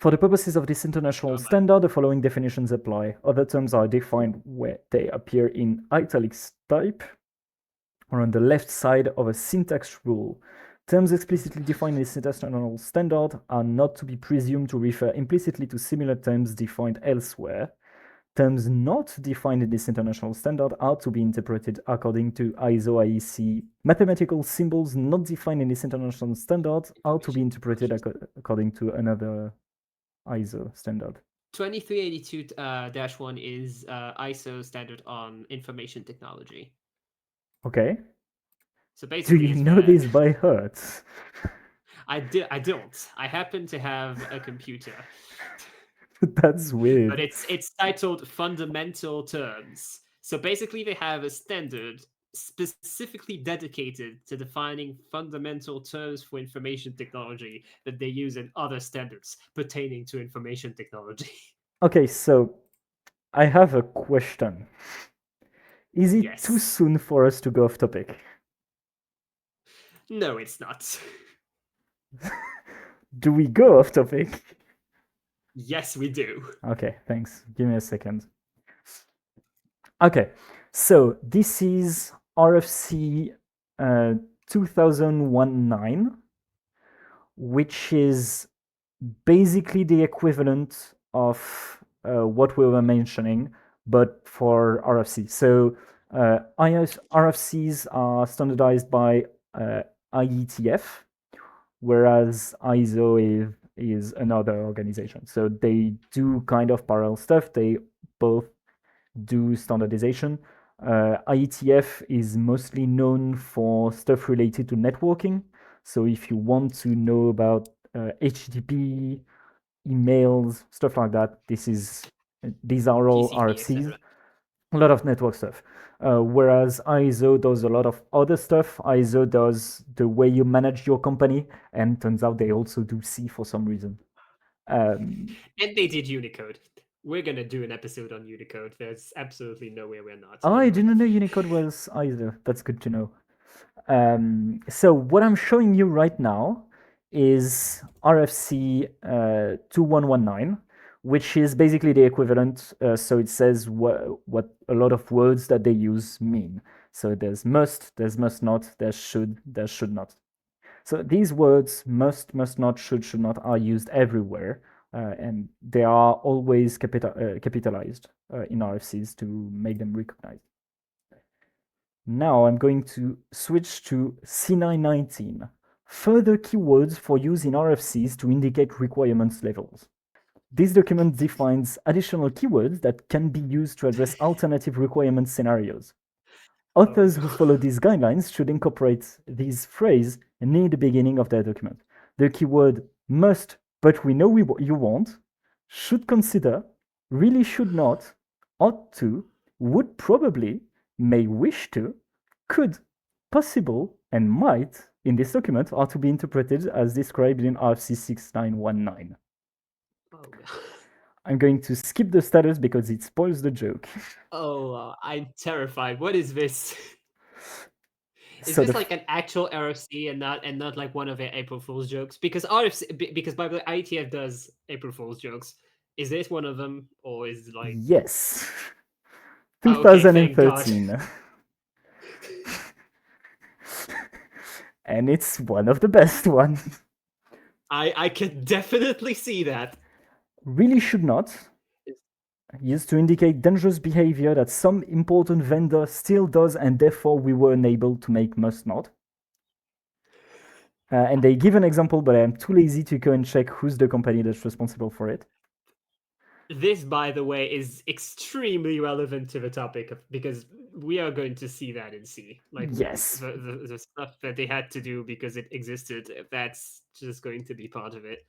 For the purposes of this international standard, the following definitions apply. Other terms are defined where they appear in italics type or on the left side of a syntax rule. Terms explicitly defined in this international standard are not to be presumed to refer implicitly to similar terms defined elsewhere. Terms not defined in this international standard are to be interpreted according to ISO IEC. Mathematical symbols not defined in this international standard are to be interpreted according to another ISO standard. 2382-1 is ISO standard on information technology. Okay. So Do basically, you it's know this by heart? I don't. I happen to have a computer. That's weird. But it's titled Fundamental Terms. So basically, they have a standard specifically dedicated to defining fundamental terms for information technology that they use in other standards pertaining to information technology. Okay, so I have a question. Is it too Yes. soon for us to go off topic? No, it's not. Do we go off topic? Yes, we do. Okay, thanks. Give me a second. Okay, so this is RFC 2019, which is basically the equivalent of what we were mentioning, but for RFC. So RFCs are standardized by IETF, whereas ISO is another organization. So they do kind of parallel stuff. They both do standardization. IETF is mostly known for stuff related to networking. So if you want to know about HTTP, emails, stuff like that, these are all TCP, RFCs. etc. A lot of network stuff. Whereas ISO does a lot of other stuff. ISO does the way you manage your company, and turns out they also do C for some reason. And they did Unicode. We're gonna do an episode on Unicode. There's absolutely no way we're not. Oh, I Anyway. didn't know Unicode was ISO. That's good to know. So what I'm showing you right now is RFC 2119, which is basically the equivalent. So it says what a lot of words that they use mean. So there's must not, there should not. So these words must not, should not are used everywhere, and they are always capitalized in RFCs to make them recognized. Now I'm going to switch to C919. Further keywords for use in RFCs to indicate requirements levels. This document defines additional keywords that can be used to address alternative requirement scenarios. Authors who follow these guidelines should incorporate these phrases near the beginning of their document. The keyword must, but we know you won't, should consider, really should not, ought to, would probably, may wish to, could, possible, and might in this document are to be interpreted as described in RFC 6919. Oh, God. I'm going to skip the status because it spoils the joke. Oh, I'm terrified. What is this? Is So this like an actual RFC and not like one of their April Fool's jokes? Because because by the way, IETF does April Fool's jokes. Is this one of them, or is it like yes, okay? Thank God. 2013. And it's one of the best ones. I can definitely see that. Really should not used to indicate dangerous behavior that some important vendor still does, and therefore we were unable to make must not. And they give an example, but I am too lazy to go and check who's the company that's responsible for it. This, by the way, is extremely relevant to the topic because we are going to see that in C. Like Yes. the stuff that they had to do because it existed. That's just going to be part of it.